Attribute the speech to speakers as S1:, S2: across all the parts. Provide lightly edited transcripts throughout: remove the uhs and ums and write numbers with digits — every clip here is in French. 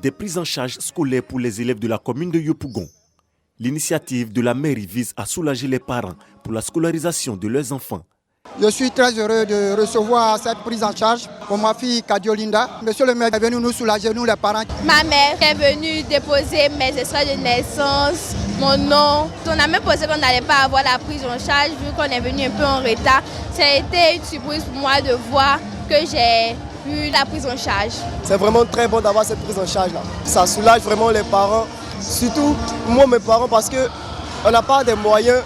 S1: des prises en charge scolaires pour les élèves de la commune de Yopougon. L'initiative de la mairie vise à soulager les parents pour la scolarisation de leurs enfants.
S2: Je suis très heureux de recevoir cette prise en charge pour ma fille Kadiolinda. Monsieur le maire est venu nous soulager, nous les parents.
S3: Ma mère est venue déposer mes extraits de naissance, mon nom. On a même pensé qu'on n'allait pas avoir la prise en charge vu qu'on est venu un peu en retard. Ça a été une surprise pour moi de voir que j'ai eu la prise en charge.
S4: C'est vraiment très bon d'avoir cette prise en charge là. Ça soulage vraiment les parents, surtout moi mes parents parce qu'on n'a pas de moyens.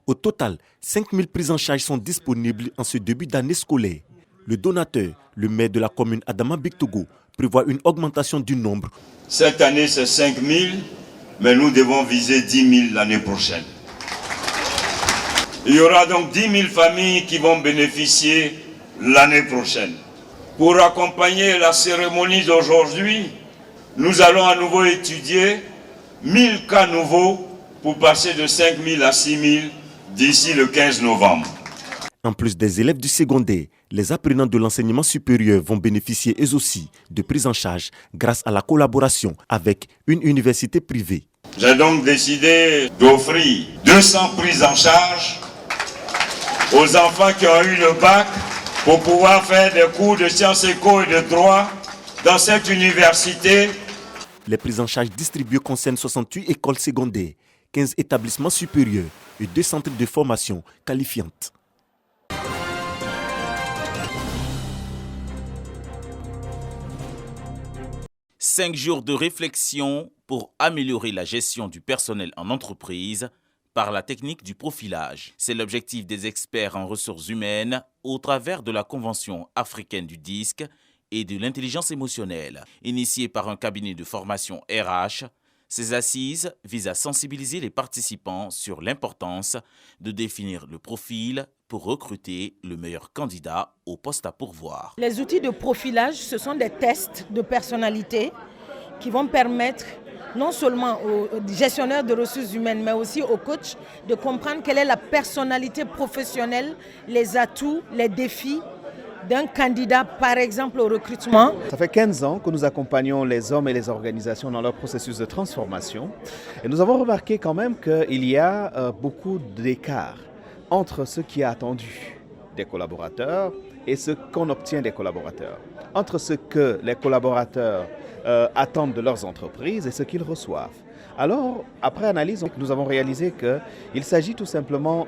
S1: Au total, 5000 prises en charge sont disponibles en ce début d'année scolaire. Le donateur, le maire de la commune Adama Bictogo, prévoit une augmentation du nombre.
S5: Cette année, c'est 5000, mais nous devons viser 10 000 l'année prochaine. Il y aura donc 10 000 familles qui vont bénéficier l'année prochaine. Pour accompagner la cérémonie d'aujourd'hui, nous allons à nouveau étudier 1000 cas nouveaux pour passer de 5000 à 6000 d'ici le 15 novembre.
S1: En plus des élèves du secondaire, les apprenants de l'enseignement supérieur vont bénéficier eux aussi de prise en charge grâce à la collaboration avec une université privée.
S5: J'ai donc décidé d'offrir 200 prises en charge aux enfants qui ont eu le bac pour pouvoir faire des cours de sciences éco et de droit dans cette université.
S1: Les prises en charge distribuées concernent 68 écoles secondaires, 15 établissements supérieurs et 2 centres de formation qualifiantes.
S6: Cinq jours de réflexion pour améliorer la gestion du personnel en entreprise par la technique du profilage. C'est l'objectif des experts en ressources humaines au travers de la Convention africaine du disque et de l'intelligence émotionnelle. Initiée par un cabinet de formation RH, ces assises visent à sensibiliser les participants sur l'importance de définir le profil pour recruter le meilleur candidat au poste à pourvoir.
S7: Les outils de profilage, ce sont des tests de personnalité qui vont permettre non seulement aux gestionnaires de ressources humaines, mais aussi aux coachs de comprendre quelle est la personnalité professionnelle, les atouts, les défis d'un candidat, par exemple, au recrutement.
S8: Ça fait 15 ans que nous accompagnons les hommes et les organisations dans leur processus de transformation. Et nous avons remarqué quand même qu'il y a beaucoup d'écart entre ce qui est attendu des collaborateurs et ce qu'on obtient des collaborateurs. Entre ce que les collaborateurs attendent de leurs entreprises et ce qu'ils reçoivent. Alors, après analyse, nous avons réalisé qu'il s'agit tout simplement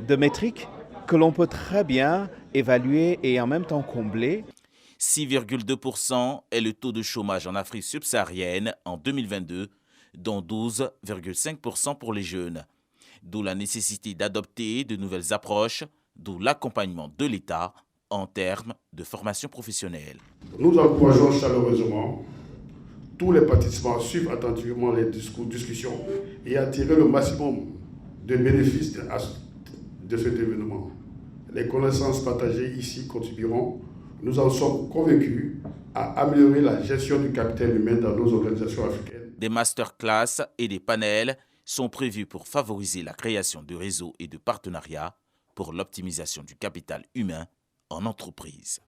S8: de métriques que l'on peut très bien évaluer et en même temps combler.
S6: 6,2% est le taux de chômage en Afrique subsaharienne en 2022, dont 12,5% pour les jeunes. D'où la nécessité d'adopter de nouvelles approches, d'où l'accompagnement de l'État en termes de formation professionnelle.
S9: Nous encourageons chaleureusement tous les participants à suivre attentivement les discussions et à tirer le maximum de bénéfices de cet événement. Les connaissances partagées ici contribueront, nous en sommes convaincus, à améliorer la gestion du capital humain dans nos organisations africaines.
S6: Des masterclass et des panels sont prévus pour favoriser la création de réseaux et de partenariats pour l'optimisation du capital humain en entreprise.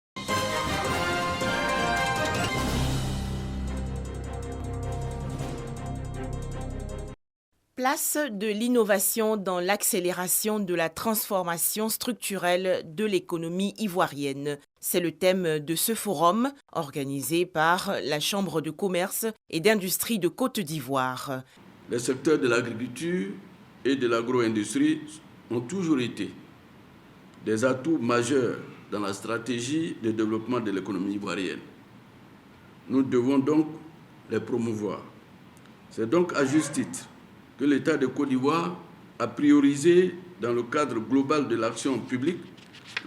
S10: Place de l'innovation dans l'accélération de la transformation structurelle de l'économie ivoirienne. C'est le thème de ce forum organisé par la Chambre de commerce et d'industrie de Côte d'Ivoire.
S11: Les secteurs de l'agriculture et de l'agro-industrie ont toujours été des atouts majeurs dans la stratégie de développement de l'économie ivoirienne. Nous devons donc les promouvoir. C'est donc à juste titre que l'État de Côte d'Ivoire a priorisé, dans le cadre global de l'action publique,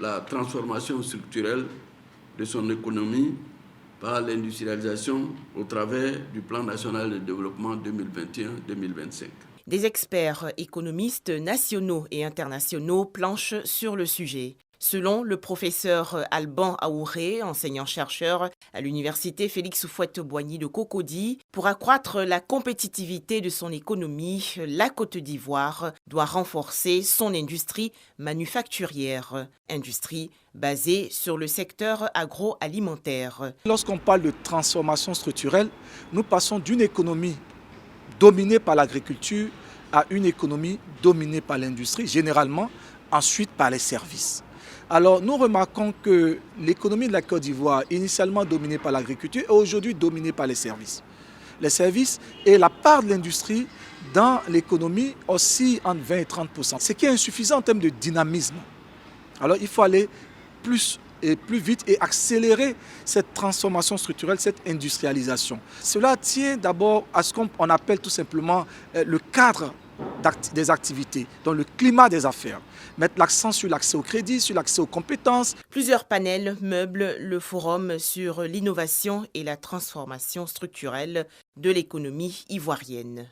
S11: la transformation structurelle de son économie par l'industrialisation au travers du Plan national de développement 2021-2025.
S10: Des experts économistes nationaux et internationaux planchent sur le sujet. Selon le professeur Alban Aouré, enseignant-chercheur à l'université Félix Houphouët-Boigny de Cocody, pour accroître la compétitivité de son économie, la Côte d'Ivoire doit renforcer son industrie manufacturière. Industrie basée sur le secteur agroalimentaire.
S12: Lorsqu'on parle de transformation structurelle, nous passons d'une économie dominée par l'agriculture à une économie dominée par l'industrie, généralement, ensuite par les services. Alors nous remarquons que l'économie de la Côte d'Ivoire, initialement dominée par l'agriculture, est aujourd'hui dominée par les services. Les services et la part de l'industrie dans l'économie oscille entre 20 et 30%, ce qui est insuffisant en termes de dynamisme. Alors il faut aller plus vite et accélérer cette transformation structurelle, cette industrialisation. Cela tient d'abord à ce qu'on appelle tout simplement le cadre des activités, dans le climat des affaires. Mettre l'accent sur l'accès au crédit, sur l'accès aux compétences.
S10: Plusieurs panels meublent le forum sur l'innovation et la transformation structurelle de l'économie ivoirienne.